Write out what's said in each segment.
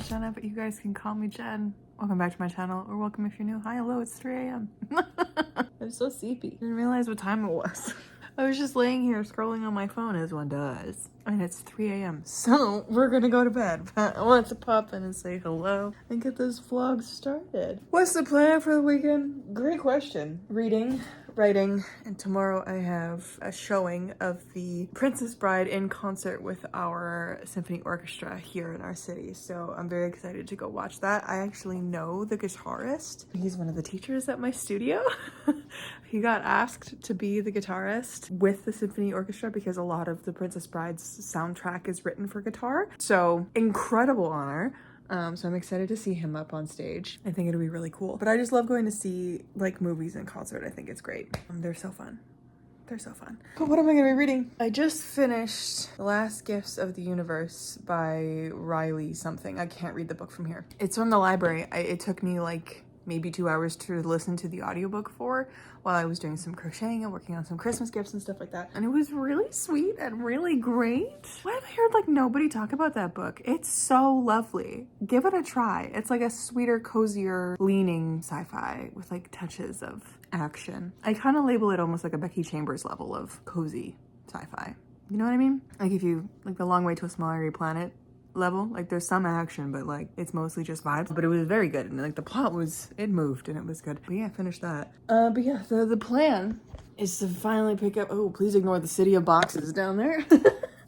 is Jenna, but you guys can call me Jen. Welcome back to my channel, or welcome if you're new. Hi, hello, it's 3 a.m. I'm so sleepy. Didn't realize what time it was. I was just laying here scrolling on my phone as one does. And it's 3 a.m. So we're gonna go to bed. But I want to pop in and say hello and get this vlog started. What's the plan for the weekend? Great question. Reading, writing, and tomorrow I have a showing of the Princess Bride in concert with our symphony orchestra here in our city. So I'm very excited to go watch that. I actually know the guitarist. He's one of the teachers at my studio. He got asked to be the guitarist with the symphony orchestra because a lot of the Princess Bride's soundtrack is written for guitar. So incredible honor. So I'm excited to see him up on stage. I think it'll be really cool. But I just love going to see like movies in concert. I think it's great. They're so fun. They're so fun. But what am I gonna be reading? I just finished The Last Gifts of the Universe by Riley something. I can't read the book from here. It's from the library. It took me like maybe 2 hours to listen to the audiobook for while I was doing some crocheting and working on some Christmas gifts and stuff like that. And it was really sweet and really great. Why have I heard like nobody talk about that book? It's so lovely. Give it a try. It's like a sweeter, cozier leaning sci-fi with like touches of action. I kind of label it almost like a Becky Chambers level of cozy sci-fi. You know what I mean? Like if you like The Long Way to a Small Airy Planet level, like there's some action, but like it's mostly just vibes. But it was very good, and like the plot was, it moved and it was good. But yeah, I finished that. But yeah, the plan is to finally pick up, oh, please ignore the city of boxes down there.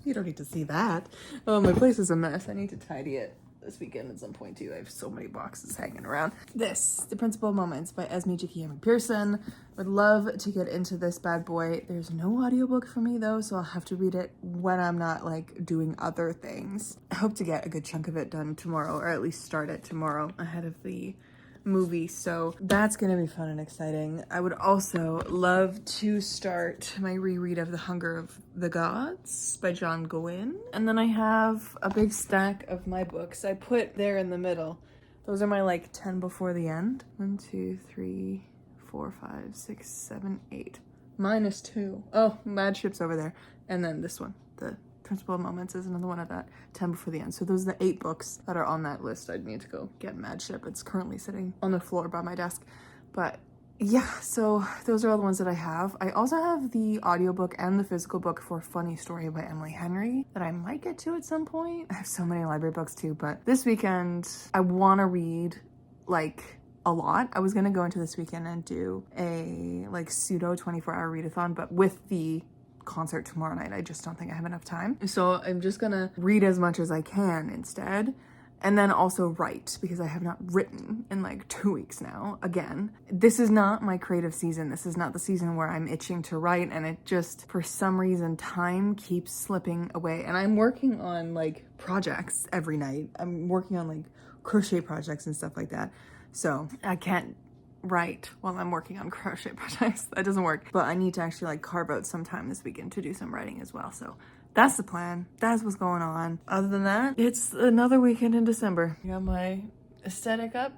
You don't need to see that. Oh, my place is a mess. I need to tidy it this weekend at some point too. I have so many boxes hanging around. This, The Principal Moments by jikiemi-pearson. Would love to get into this bad boy. There's no audiobook for me though, so I'll have to read it when I'm not like doing other things. I hope to get a good chunk of it done tomorrow, or at least start it tomorrow ahead of the movie, so that's gonna be fun and exciting. I would also love to start my reread of The Hunger of the Gods by John Gwynne. And then I have a big stack of my books I put there in the middle. Those are my like 10 before the end. 1, 2, 3, 4, 5, 6, 7, 8. Minus 2. Oh, Mad Ship's over there. And then this one, The Principal Moments, is another one of that 10 before the end. So those are the 8 books that are on that list. I'd need to go get Mad Ship. It's currently sitting on the floor by my desk. But yeah, so those are all the ones that I have. I also have the audiobook and the physical book for Funny Story by Emily Henry that I might get to at some point. I have so many library books too, but this weekend I want to read like a lot. I was gonna go into this weekend and do a like pseudo 24-hour readathon, but with the concert tomorrow night, I just don't think I have enough time. So I'm just gonna read as much as I can instead, and then also write, because I have not written in like 2 weeks now. Again, this is not my creative season. This is not the season where I'm itching to write, and it just, for some reason, time keeps slipping away. And I'm working on like projects every night. I'm working on like crochet projects and stuff like that. So I can't write while I'm working on crochet projects. That doesn't work. But I need to actually like carve out some time this weekend to do some writing as well. So that's the plan. That's what's going on. Other than that, it's another weekend in December. I got my aesthetic up.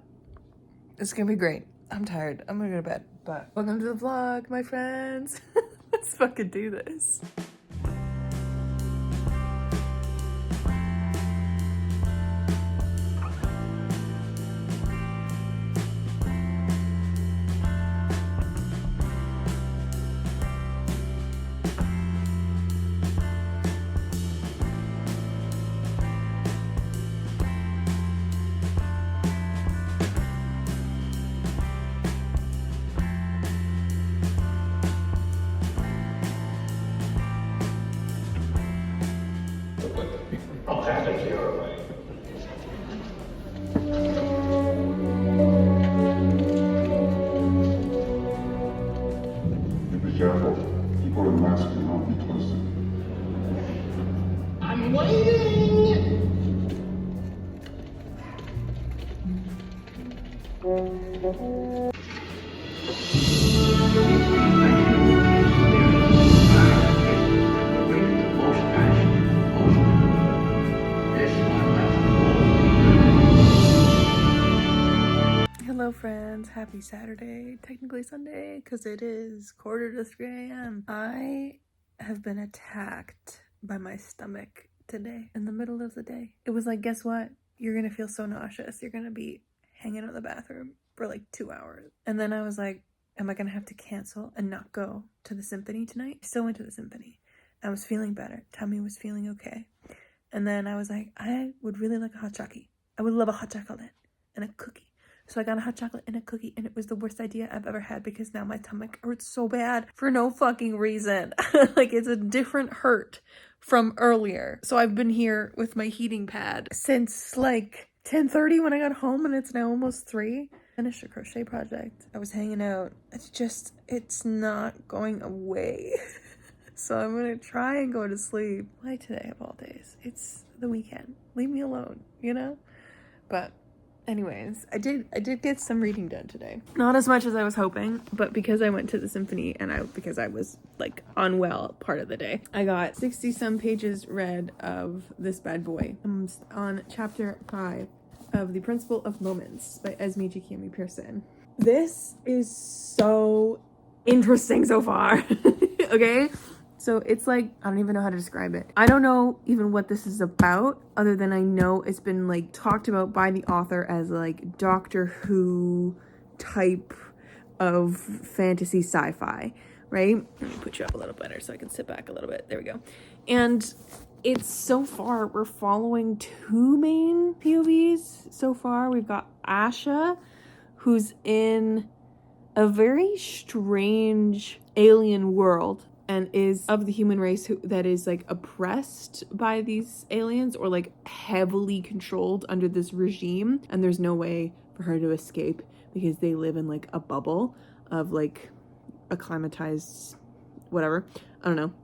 It's gonna be great. I'm tired. I'm gonna go to bed. But welcome to the vlog, my friends. Let's fucking do this. Be careful. People in masks cannot be trusted. I'm waiting! Hello friends, happy Saturday, technically Sunday, because it is 2:45 a.m. I have been attacked by my stomach today in the middle of the day. It was like, guess what? you're gonna feel so nauseous. You're gonna be hanging out in the bathroom for like 2 hours. And then I was like, am I gonna have to cancel and not go to the symphony tonight? I still went to the symphony. I was feeling better. Tummy was feeling okay. And then I was like, I would really like a hot chocolate. I would love a hot chocolate and a cookie. So I got a hot chocolate and a cookie, and it was the worst idea I've ever had because now my stomach hurts so bad for no fucking reason. Like, it's a different hurt from earlier. So I've been here with my heating pad since like 10:30 when I got home, and it's now almost 3. Finished a crochet project. I was hanging out. It's not going away. So I'm gonna try and go to sleep. Why today of all days? It's the weekend. Leave me alone, you know? But anyways, I did get some reading done today. Not as much as I was hoping, but because I went to the symphony and because I was like unwell part of the day, I got 60 some pages read of this bad boy. I'm on chapter 5 of The Principle of Moments by jikiemi-pearson. This is so interesting so far. Okay? So it's like, I don't even know how to describe it. I don't know even what this is about, other than I know it's been like talked about by the author as like Doctor Who type of fantasy sci-fi, right? Let me put you up a little better so I can sit back a little bit. There we go. And it's so far, we're following 2 main POVs so far. We've got Asha, who's in a very strange alien world and is of the human race that is like oppressed by these aliens or like heavily controlled under this regime, and there's no way for her to escape because they live in like a bubble of like acclimatized whatever. I don't know.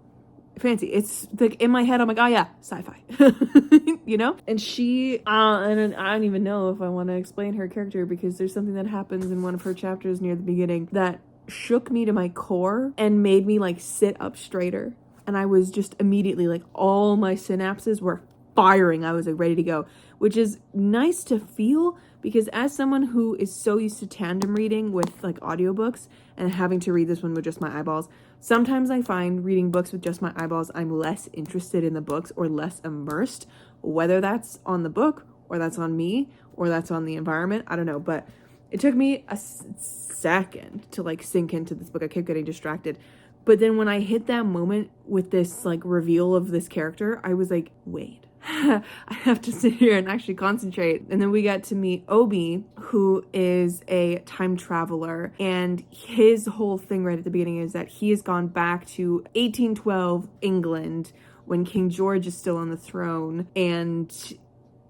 Fancy. It's like in my head I'm like, oh yeah, sci-fi. You know? And she and I don't even know if I want to explain her character because there's something that happens in one of her chapters near the beginning that shook me to my core and made me like sit up straighter, and I was just immediately like all my synapses were firing. I was like ready to go, which is nice to feel because as someone who is so used to tandem reading with like audiobooks and having to read this one with just my eyeballs, sometimes I find reading books with just my eyeballs I'm less interested in the books or less immersed, whether that's on the book or that's on me or that's on the environment. I don't know, but it took me a second to like sink into this book. I kept getting distracted. But then when I hit that moment with this like reveal of this character, I was like, wait, I have to sit here and actually concentrate. And then we got to meet Obi, who is a time traveler. And his whole thing right at the beginning is that he has gone back to 1812 England when King George is still on the throne, and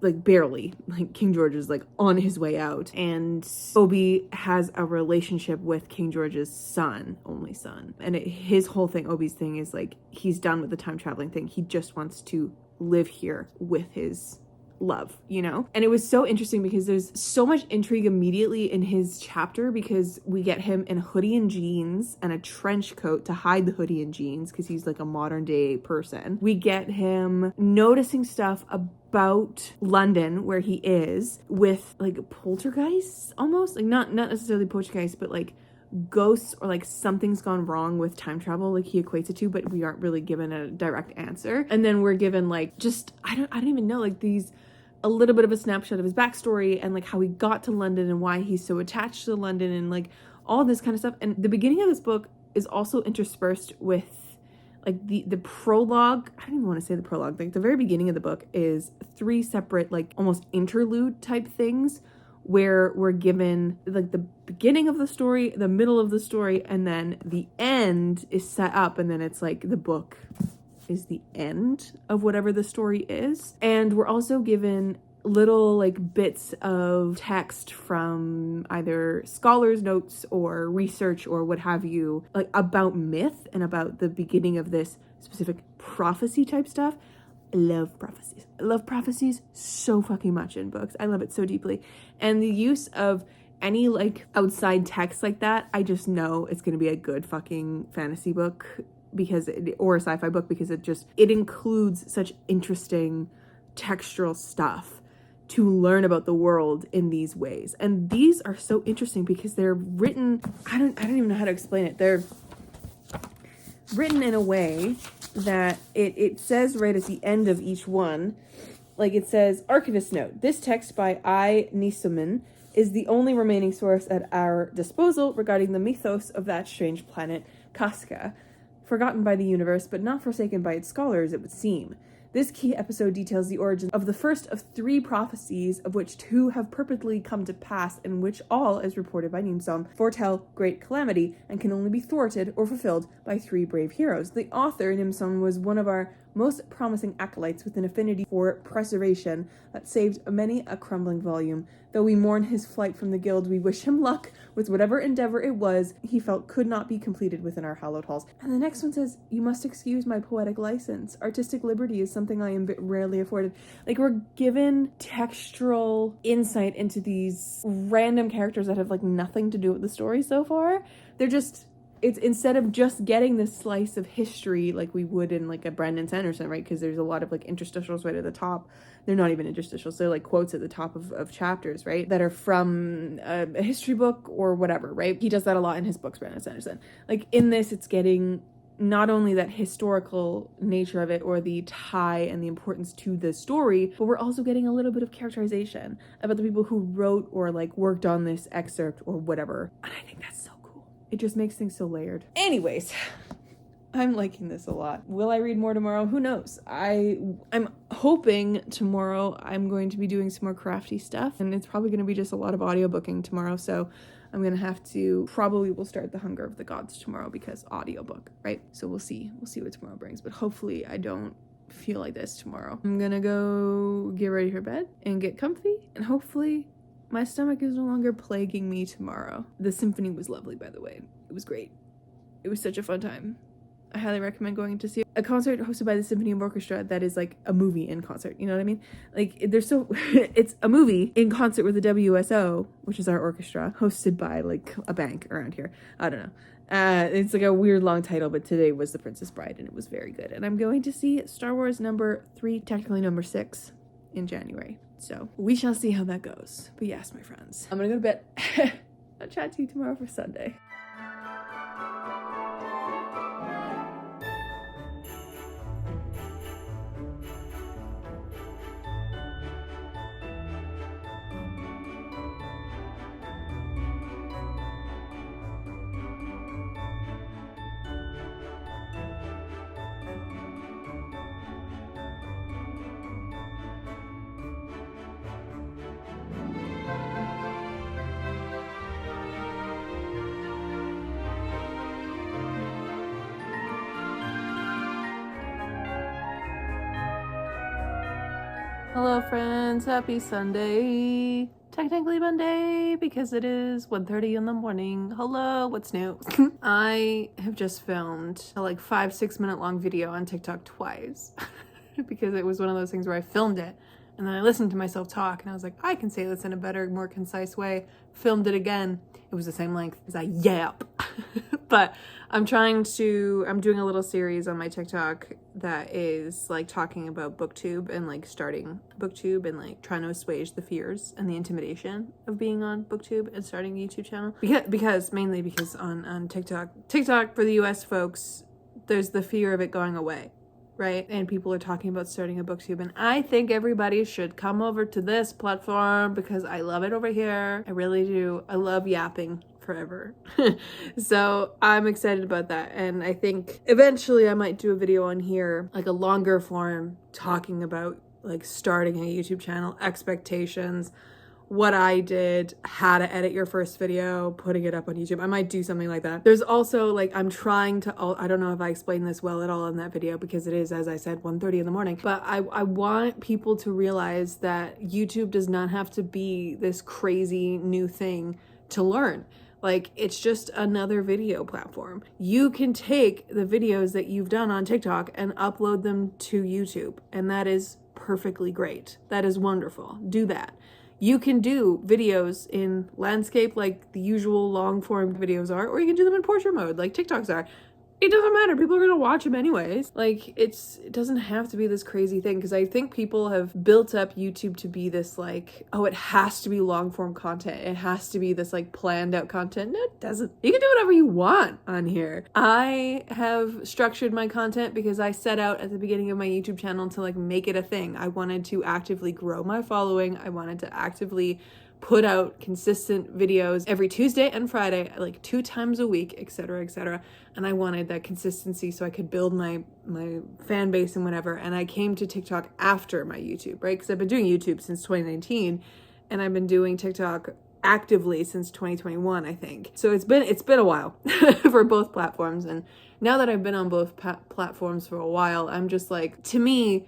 like barely, like King George is like on his way out, and Obi has a relationship with King George's only son, and his whole thing, Obi's thing is like he's done with the time traveling thing. He just wants to live here with his love, you know? And it was so interesting because there's so much intrigue immediately in his chapter because we get him in a hoodie and jeans and a trench coat to hide the hoodie and jeans because he's like a modern day person. We get him noticing stuff about London where he is with like poltergeists almost, like not necessarily poltergeists, but like ghosts or like something's gone wrong with time travel, like he equates it to, but we aren't really given a direct answer. And then we're given like just I don't even know, like a little bit of a snapshot of his backstory and like how he got to London and why he's so attached to London and like all this kind of stuff. And the beginning of this book is also interspersed with like the prologue. I don't even want to say the prologue. Like the very beginning of the book is 3 separate like almost interlude type things where we're given like the beginning of the story, the middle of the story, and then the end is set up, and then it's like the book is the end of whatever the story is. And we're also given little like bits of text from either scholars' notes or research or what have you, like about myth and about the beginning of this specific prophecy type stuff. I love prophecies. I love prophecies so fucking much in books. I love it so deeply. And the use of any like outside text like that, I just know it's going to be a good fucking fantasy book or a sci-fi book because it includes such interesting textural stuff to learn about the world in these ways. And these are so interesting because they're written, I don't even know how to explain it. They're written in a way that it says right at the end of each one, Like it says, archivist note, this text by I. Nisoman is the only remaining source at our disposal regarding the mythos of that strange planet, Casca, forgotten by the universe, but not forsaken by its scholars, it would seem. This key episode details the origin of the first of 3 prophecies, of which 2 have purportedly come to pass, and which all, as reported by Nimsom, foretell great calamity, and can only be thwarted or fulfilled by 3 brave heroes. The author, Nimsom, was one of our most promising acolytes with an affinity for preservation that saved many a crumbling volume. Though we mourn his flight from the guild, we wish him luck with whatever endeavor it was he felt could not be completed within our hallowed halls. And the next one says, you must excuse my poetic license. Artistic liberty is something I am rarely afforded. Like, we're given textural insight into these random characters that have like nothing to do with the story so far. They're just, it's instead of just getting this slice of history like we would in like a Brandon Sanderson, right? Because there's a lot of like interstitials right at the top. They're not even interstitials, they're like quotes at the top of chapters, right? That are from a history book or whatever, right? He does that a lot in his books, Brandon Sanderson. Like in this, it's getting not only that historical nature of it or the tie and the importance to the story, but we're also getting a little bit of characterization about the people who wrote or like worked on this excerpt or whatever. And I think that's so cool. It just makes things so layered. Anyways, I'm liking this a lot. Will I read more tomorrow? Who knows? I'm hoping tomorrow I'm going to be doing some more crafty stuff, and it's probably going to be just a lot of audiobooking tomorrow, so I'm going to have to, probably will start The Hunger of the Gods tomorrow because audiobook, right? So we'll see what tomorrow brings, but hopefully I don't feel like this tomorrow. I'm gonna go get ready for bed and get comfy, and hopefully my stomach is no longer plaguing me tomorrow. The symphony was lovely, by the way. It was great. It was such a fun time. I highly recommend going to see a concert hosted by the Symphony Orchestra that is like a movie in concert. You know what I mean? Like, there's so it's a movie in concert with the WSO, which is our orchestra, hosted by like a bank around here. I don't know. It's like a weird long title, but today was The Princess Bride, and it was very good. And I'm going to see Star Wars number 3, technically number 6, in January. So we shall see how that goes. But yes, my friends, I'm gonna go to bed. I'll chat to you tomorrow for Sunday. Hello friends, happy Sunday. Technically Monday because it is 1:30 in the morning. Hello, what's new? I have just filmed a like 5-6 minute long video on TikTok twice because it was one of those things where I filmed it and then I listened to myself talk and I was like, I can say this in a better, more concise way. Filmed it again. It was the same length as I yap. But I'm doing a little series on my TikTok that is like talking about booktube and like starting booktube and like trying to assuage the fears and the intimidation of being on booktube and starting a YouTube channel. Because mainly because on TikTok for the US folks, there's the fear of it going away, right? And people are talking about starting a booktube, and I think everybody should come over to this platform because I love it over here. I really do. I love yapping forever. So I'm excited about that, and I think eventually I might do a video on here, like a longer form, talking about like starting a YouTube channel, expectations, what I did, how to edit your first video, putting it up on YouTube. I might do something like that. There's also like, I'm trying to, I don't know if I explained this well at all in that video because it is, as I said, 1:30 in the morning, but I want people to realize that YouTube does not have to be this crazy new thing to learn. Like, it's just another video platform. You can take the videos that you've done on TikTok and upload them to YouTube, and that is perfectly great. That is wonderful. Do that. You can do videos in landscape like the usual long form videos are, or you can do them in portrait mode like TikToks are. it doesn't matter. People are gonna watch them anyways. Like, it doesn't have to be this crazy thing, because I think people have built up YouTube to be this like, oh, it has to be long form content. It has to be this like planned out content. No, it doesn't. You can do whatever you want on here. I have structured my content because I set out at the beginning of my YouTube channel to like make it a thing. I wanted to actively grow my following. I wanted to actively put out consistent videos every Tuesday and Friday, like 2 times a week, etc., etc. And I wanted that consistency so I could build my fan base and whatever. And I came to TikTok after my YouTube, right? Because I've been doing YouTube since 2019, and I've been doing TikTok actively since 2021, I think. So it's been a while for both platforms. And now that I've been on both platforms for a while, I'm just like, to me,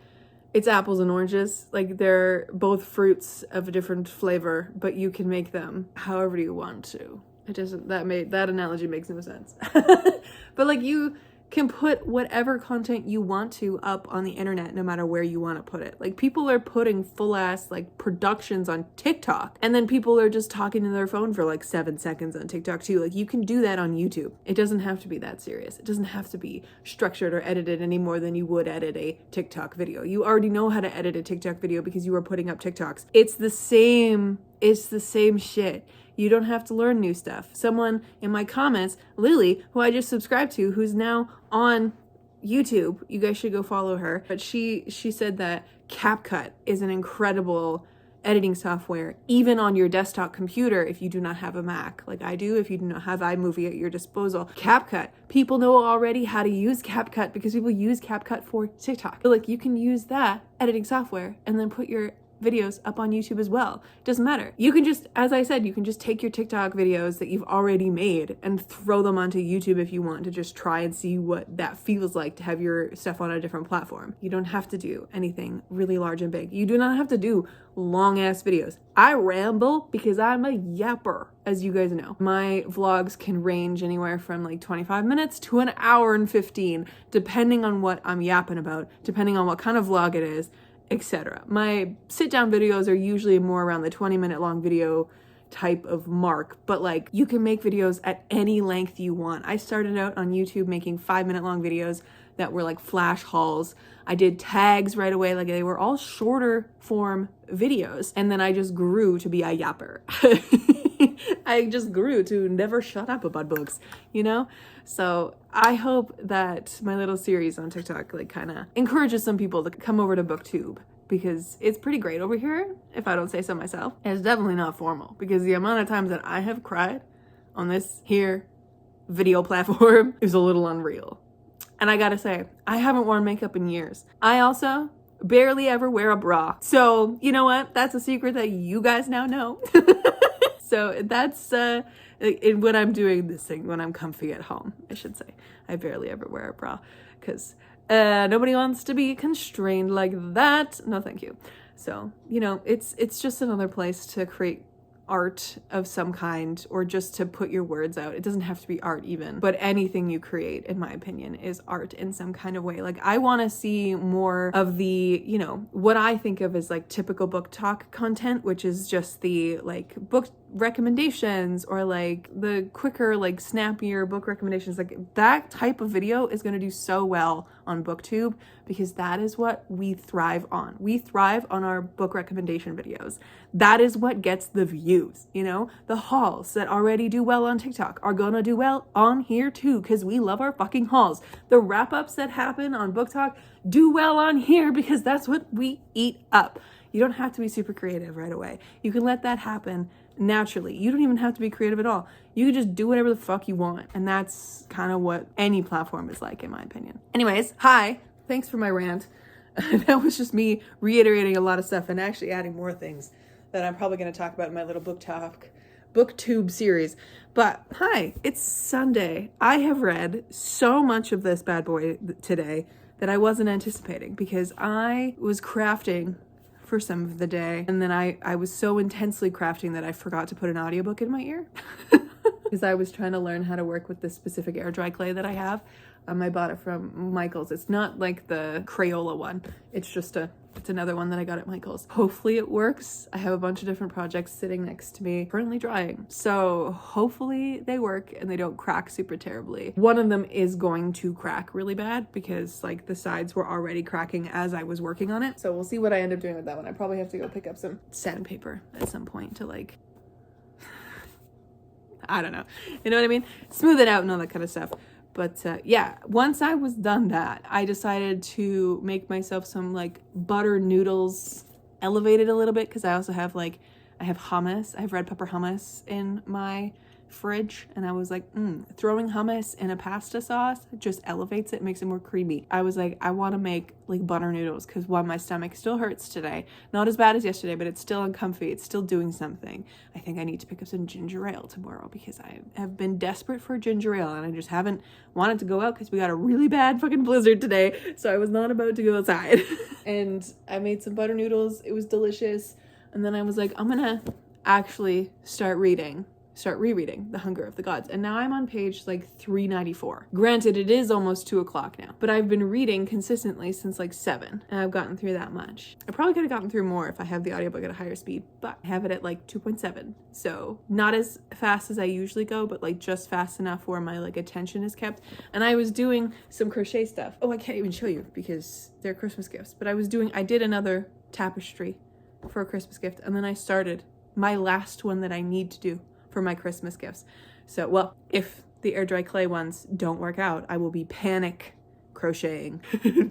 it's apples and oranges. Like, they're both fruits of a different flavor, but you can make them however you want to. It doesn't, that analogy makes no sense. But like, you can put whatever content you want to up on the internet, no matter where you want to put it. Like, people are putting full ass like productions on TikTok, and then people are just talking to their phone for like 7 seconds on TikTok too. Like, you can do that on YouTube. It doesn't have to be that serious. It doesn't have to be structured or edited any more than you would edit a TikTok video. You already know how to edit a TikTok video because you are putting up TikToks. It's the same shit. You don't have to learn new stuff. Someone in my comments, Lily, who I just subscribed to, who's now on YouTube, you guys should go follow her, but she said that CapCut is an incredible editing software, even on your desktop computer, if you do not have a Mac, like I do, if you do not have iMovie at your disposal. CapCut, people know already how to use CapCut because people use CapCut for TikTok. So like, you can use that editing software and then put your videos up on YouTube as well. Doesn't matter. You can just, as I said, you can just take your TikTok videos that you've already made and throw them onto YouTube if you want to just try and see what that feels like to have your stuff on a different platform. You don't have to do anything really large and big. You do not have to do long ass videos. I ramble because I'm a yapper, as you guys know. My vlogs can range anywhere from like 25 minutes to an hour and 15, depending on what I'm yapping about, depending on what kind of vlog it is, etc. My sit-down videos are usually more around the 20-minute long video type of mark, but like, you can make videos at any length you want. I started out on YouTube making 5-minute long videos that were like flash hauls. I did tags right away, like they were all shorter form videos, and then I just grew to be a yapper. I just grew to never shut up about books, you know? So I hope that my little series on TikTok like kind of encourages some people to come over to BookTube, because it's pretty great over here, if I don't say so myself. And it's definitely not formal, because the amount of times that I have cried on this here video platform is a little unreal. And I gotta say, I haven't worn makeup in years. I also barely ever wear a bra. So you know what? That's a secret that you guys now know. So that's when I'm doing this thing, when I'm comfy at home, I should say. I barely ever wear a bra because nobody wants to be constrained like that. No, thank you. So, you know, it's just another place to create art of some kind, or just to put your words out. It doesn't have to be art even, but anything you create, in my opinion, is art in some kind of way. Like, I want to see more of the, you know, what I think of as like typical book talk content, which is just the like book recommendations, or like the quicker, like snappier book recommendations. Like, that type of video is going to do so well on BookTube, because that is what we thrive on. We thrive on our book recommendation videos. That is what gets the views, you know? The hauls that already do well on TikTok are gonna do well on here too, because we love our fucking hauls. The wrap-ups that happen on Book Talk do well on here because that's what we eat up. You don't have to be super creative right away. You can let that happen naturally. You don't even have to be creative at all. You can just do whatever the fuck you want. And that's kind of what any platform is like, in my opinion. Anyways, hi. Thanks for my rant. That was just me reiterating a lot of stuff and actually adding more things that I'm probably going to talk about in my little BookTube series. But hi, it's Sunday. I have read so much of this bad boy today that I wasn't anticipating, because I was crafting for some of the day, and then I was so intensely crafting that I forgot to put an audiobook in my ear because I was trying to learn how to work with this specific air dry clay that I have. I bought it from Michael's. It's not like the Crayola one. It's just a It's another one that I got at Michael's. Hopefully it works. I have a bunch of different projects sitting next to me, currently drying. So hopefully they work and they don't crack super terribly. One of them is going to crack really bad because like the sides were already cracking as I was working on it. So we'll see what I end up doing with that one. I probably have to go pick up some sandpaper at some point to like, I don't know. You know what I mean? Smooth it out and all that kind of stuff. But yeah, once I was done that, I decided to make myself some like butter noodles, elevated a little bit, because I also have like, I have hummus. I have red pepper hummus in my fridge, and I was like, throwing hummus in a pasta sauce just elevates it, makes it more creamy. I was like, I want to make like butter noodles, because one, my stomach still hurts today. Not as bad as yesterday, but it's still uncomfy. It's still doing something. I think I need to pick up some ginger ale tomorrow, because I have been desperate for ginger ale, and I just haven't wanted to go out because we got a really bad fucking blizzard today. So I was not about to go outside. And I made some butter noodles. It was delicious. And then I was like, I'm gonna actually start rereading The Hunger of the Gods. And now I'm on page like 394. Granted, it is almost 2 o'clock now, but I've been reading consistently since like 7, and I've gotten through that much. I probably could have gotten through more if I have the audiobook at a higher speed, but I have it at like 2.7. So not as fast as I usually go, but like just fast enough where my like attention is kept. And I was doing some crochet stuff. Oh, I can't even show you because they're Christmas gifts, but I did another tapestry for a Christmas gift, and then I started my last one that I need to do for my Christmas gifts. So, well, if the air dry clay ones don't work out, I will be panic crocheting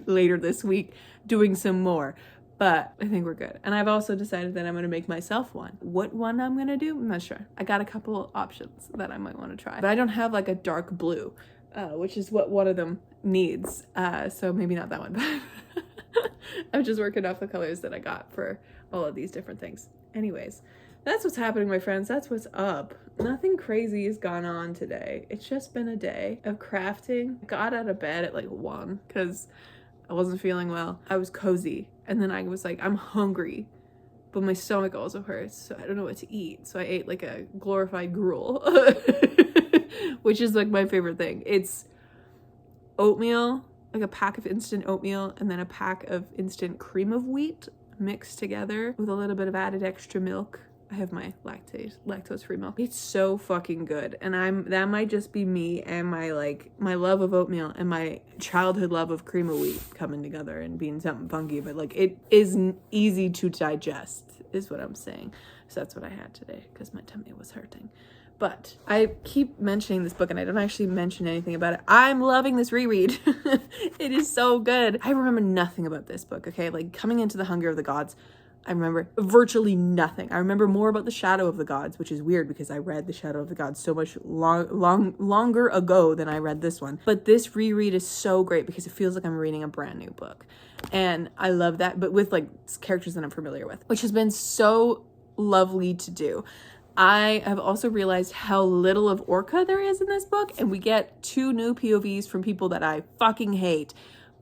later this week, doing some more. But I think we're good. And I've also decided that I'm going to make myself one. What one I'm going to do, I'm not sure. I got a couple options that I might want to try. But I don't have like a dark blue, which is what one of them needs. So maybe not that one. I'm just working off the colors that I got for all of these different things. Anyways, that's what's happening, my friends. That's what's up. Nothing crazy has gone on today. It's just been a day of crafting. Got out of bed at like 1 because I wasn't feeling well. I was cozy. And then I was like, I'm hungry, but my stomach also hurts, so I don't know what to eat. So I ate like a glorified gruel, which is like my favorite thing. It's oatmeal, like a pack of instant oatmeal, and then a pack of instant cream of wheat mixed together with a little bit of added extra milk. I have my lactose-free milk. It's so fucking good. And that might just be me and my love of oatmeal and my childhood love of cream of wheat coming together and being something funky, but like it is easy to digest is what I'm saying. So that's what I had today because my tummy was hurting. But I keep mentioning this book and I don't actually mention anything about it. I'm loving this reread. It is so good. I remember nothing about this book, okay? Like coming into The Hunger of the Gods, I remember virtually nothing. I remember more about The Shadow of the Gods, which is weird because I read The Shadow of the Gods so much longer ago than I read this one. But this reread is so great because it feels like I'm reading a brand new book. And I love that, but with like characters that I'm familiar with, which has been so lovely to do. I have also realized how little of Orca there is in this book, and we get 2 new POVs from people that I fucking hate,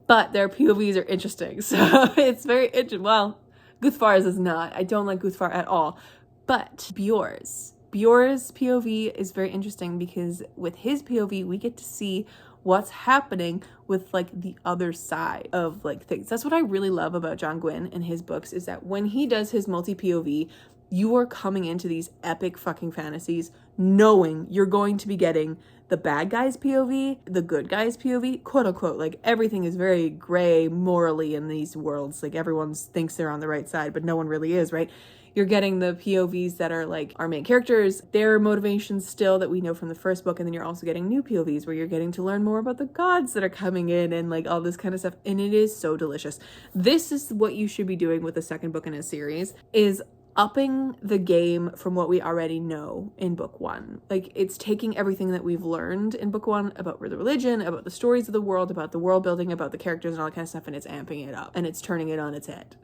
but their POVs are interesting. So it's very interesting. Well, Guthvar's is not. I don't like Guthvar at all. But Bjor's POV is very interesting because with his POV, we get to see what's happening with like the other side of like things. That's what I really love about John Gwynne and his books is that when he does his multi-POV, you are coming into these epic fucking fantasies knowing you're going to be getting the bad guy's POV, the good guy's POV, quote unquote. Like everything is very gray morally in these worlds. Like everyone thinks they're on the right side, but no one really is, right? You're getting the POVs that are like our main characters, their motivations still that we know from the first book. And then you're also getting new POVs where you're getting to learn more about the gods that are coming in and like all this kind of stuff. And it is so delicious. This is what you should be doing with the second book in a series is upping the game from what we already know in book 1. Like it's taking everything that we've learned in book 1 about the religion, about the stories of the world, about the world building, about the characters and all that kind of stuff, and it's amping it up and it's turning it on its head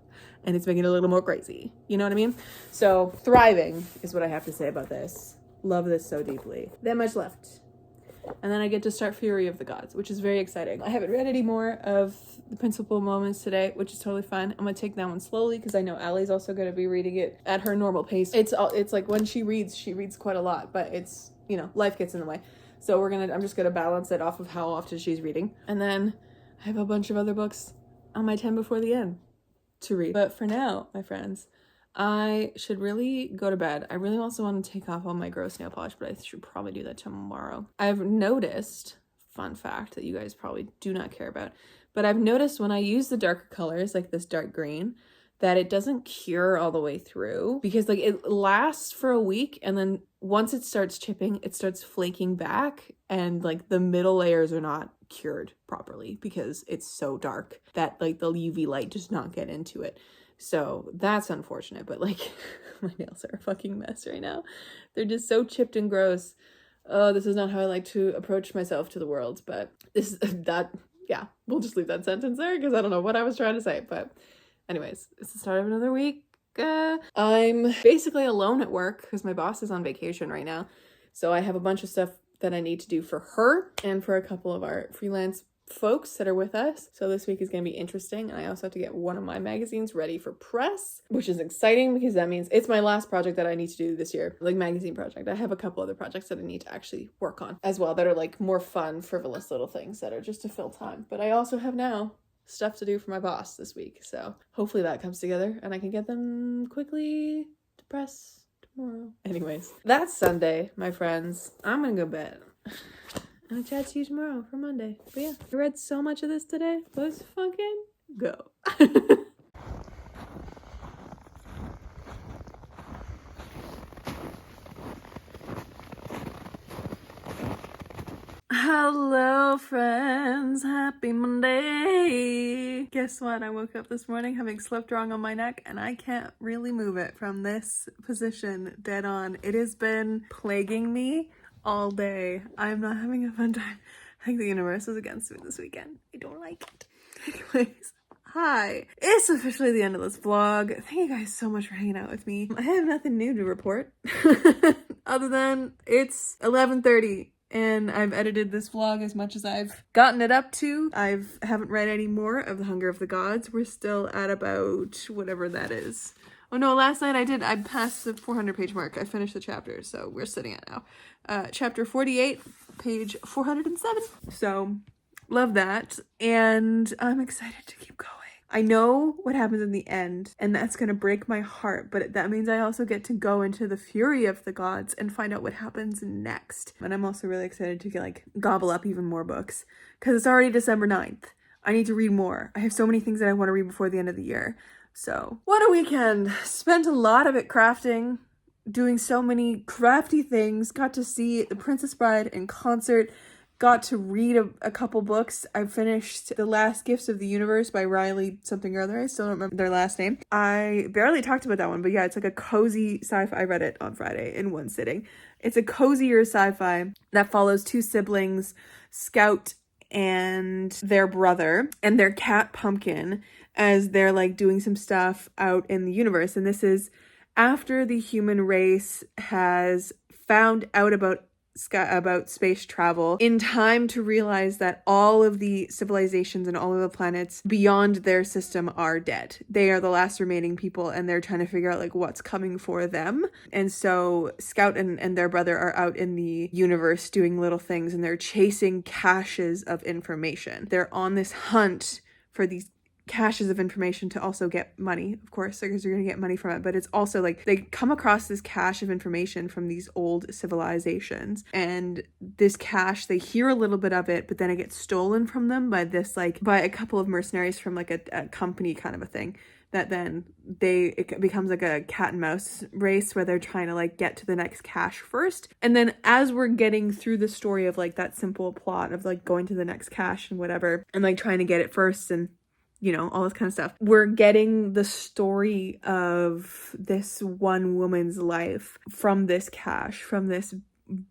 and it's making it a little more crazy. You know what I mean? So thriving is what I have to say about this. Love this so deeply. That much left. And then I get to start Fury of the Gods, which is very exciting. I haven't read any more of the principal moments today, which is totally fine. I'm gonna take that one slowly because I know Allie's also gonna be reading it at her normal pace. It's like when she reads quite a lot, but it's, you know, life gets in the way. So I'm just gonna balance it off of how often she's reading. And then I have a bunch of other books on my 10 before the end. to read. But for now, my friends, I should really go to bed. I really also want to take off all my gross nail polish, but I should probably do that tomorrow. I've noticed, fun fact that you guys probably do not care about, but I've noticed when I use the darker colors, like this dark green, that it doesn't cure all the way through, because like it lasts for a week, and then once it starts chipping, it starts flaking back, and like the middle layers are not cured properly because it's so dark that like the UV light does not get into it. So that's unfortunate, but like my nails are a fucking mess right now. They're just so chipped and gross. Oh, this is not how I like to approach myself to the world, but this is that, yeah, we'll just leave that sentence there because I don't know what I was trying to say. But anyways, it's the start of another week. I'm basically alone at work because my boss is on vacation right now. So I have a bunch of stuff that I need to do for her and for a couple of our freelance folks that are with us. So this week is going to be interesting, and I also have to get one of my magazines ready for press, which is exciting because that means it's my last project that I need to do this year, like magazine project. I have a couple other projects that I need to actually work on as well that are like more fun, frivolous little things that are just to fill time. But I also have now stuff to do for my boss this week, so hopefully that comes together and I can get them quickly to press tomorrow. Anyways, that's Sunday, my friends. I'm gonna go to bed. I'll chat to you tomorrow for Monday. But yeah, I read so much of this today. Let's fucking go. Hello, friends. Happy Monday. Guess what? I woke up this morning having slept wrong on my neck, and I can't really move it from this position dead on. It has been plaguing me all day. I'm not having a fun time. I think the universe is against me this weekend. I don't like it. Anyways, hi. It's officially the end of this vlog. Thank you guys so much for hanging out with me. I have nothing new to report other than it's 11:30 and I've edited this vlog as much as I've gotten it up to. I haven't read any more of The Hunger of the Gods. We're still at about whatever that is. Oh no, last night I passed the 400 page mark. I finished the chapter, so we're sitting at now. Chapter 48, page 407. So, love that. And I'm excited to keep going. I know what happens in the end, and that's gonna break my heart, but that means I also get to go into the fury of the gods and find out what happens next. And I'm also really excited to like gobble up even more books, because it's already December 9th. I need to read more. I have so many things that I want to read before the end of the year. So, what a weekend. Spent a lot of it crafting, doing so many crafty things. Got to see The Princess Bride in concert. Got to read a couple books. I finished The Last Gifts of the Universe by Riley something or other. I still don't remember their last name. I barely talked about that one, but yeah, it's like a cozy sci-fi. I read it on Friday in one sitting. It's a cozier sci-fi that follows two siblings, Scout and their brother, and their cat Pumpkin, as they're like doing some stuff out in the universe. And this is after the human race has found out about space travel in time to realize that all of the civilizations and all of the planets beyond their system are dead. They are the last remaining people, and they're trying to figure out like what's coming for them. And so Scout and their brother are out in the universe doing little things, and they're chasing caches of information. They're on this hunt for these caches of information to also get money, of course, because you're gonna get money from it. But it's also like they come across this cache of information from these old civilizations, and this cache, they hear a little bit of it, but then it gets stolen from them by a couple of mercenaries from like a company kind of a thing, that then it becomes like a cat and mouse race where they're trying to like get to the next cache first. And then as we're getting through the story of like that simple plot of like going to the next cache and whatever, and like trying to get it first, and you know, all this kind of stuff, we're getting the story of this one woman's life from this cache, from this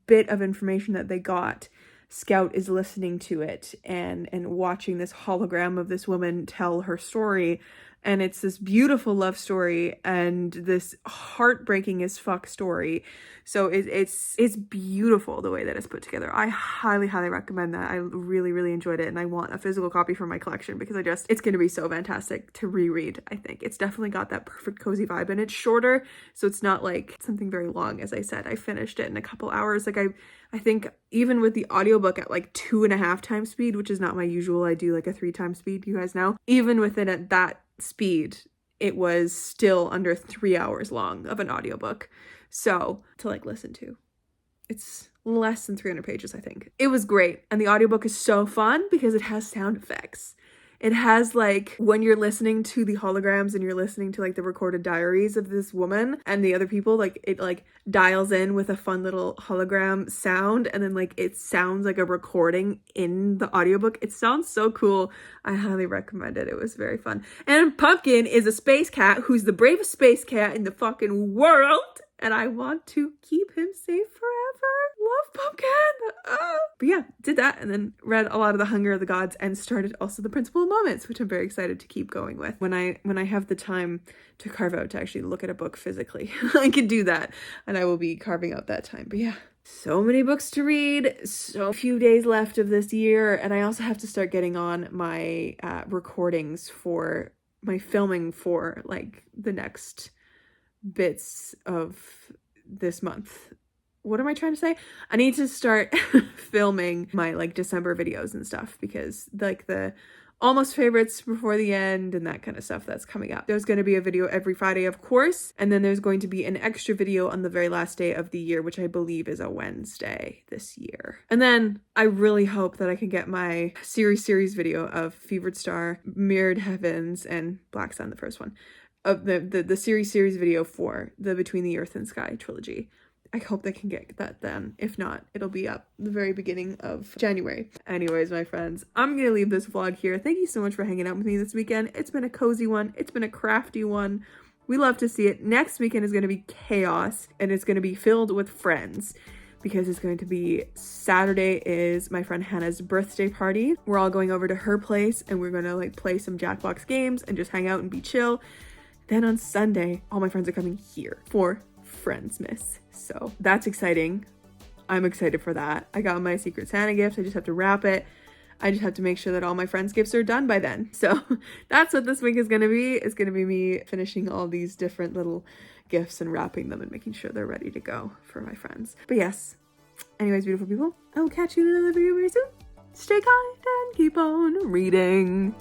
bit of information that they got. Scout is listening to it and watching this hologram of this woman tell her story. And it's this beautiful love story and this heartbreaking as fuck story. So it's beautiful the way that it's put together. I highly, highly recommend that. I really, really enjoyed it, and I want a physical copy for my collection because it's going to be so fantastic to reread. I think it's definitely got that perfect cozy vibe, and it's shorter, so it's not like something very long. As I said, I finished it in a couple hours. Like I think even with the audiobook at like 2.5 times speed, which is not my usual, I do like a 3 times speed, you guys know. Even with it at that speed, it was still under 3 hours long of an audiobook. So to like listen to, it's less than 300 pages, I think. It was great. And the audiobook is so fun because it has sound effects. It has like when you're listening to the holograms and you're listening to like the recorded diaries of this woman and the other people, like it like dials in with a fun little hologram sound, and then like it sounds like a recording in the audiobook. It sounds so cool. I highly recommend it. It was very fun. And Pumpkin is a space cat who's the bravest space cat in the fucking world. And I want to keep him safe forever. Love Pumpkin. But yeah, did that and then read a lot of The Hunger of the Gods and started also The Principal Moments, which I'm very excited to keep going with. When I have the time to carve out to actually look at a book physically, I can do that. And I will be carving out that time. But yeah, so many books to read, so few days left of this year. And I also have to start getting on my recordings for my filming for like the next bits of this month. What am I trying to say? I need to start filming my like December videos and stuff, because like the almost favorites before the end and that kind of stuff that's coming up. There's going to be a video every Friday, of course, and then there's going to be an extra video on the very last day of the year, which I believe is a Wednesday this year. And then I really hope that I can get my series video of Fevered Star, Mirrored Heavens, and Black Sun, the first one, of the series video for the Between the Earth and Sky trilogy. I hope they can get that then. If not, it'll be up the very beginning of January. Anyways, my friends, I'm gonna leave this vlog here. Thank you so much for hanging out with me this weekend. It's been a cozy one. It's been a crafty one. We love to see it. Next weekend is gonna be chaos, and it's gonna be filled with friends, because it's going to be Saturday is my friend Hannah's birthday party. We're all going over to her place and we're gonna like play some Jackbox games and just hang out and be chill. Then on Sunday, all my friends are coming here for Friendsmas. So that's exciting. I'm excited for that. I got my Secret Santa gift. I just have to wrap it. I just have to make sure that all my friends' gifts are done by then. So that's what this week is going to be. It's going to be me finishing all these different little gifts and wrapping them and making sure they're ready to go for my friends. But yes, anyways, beautiful people, I will catch you in another video very soon. Stay kind and keep on reading.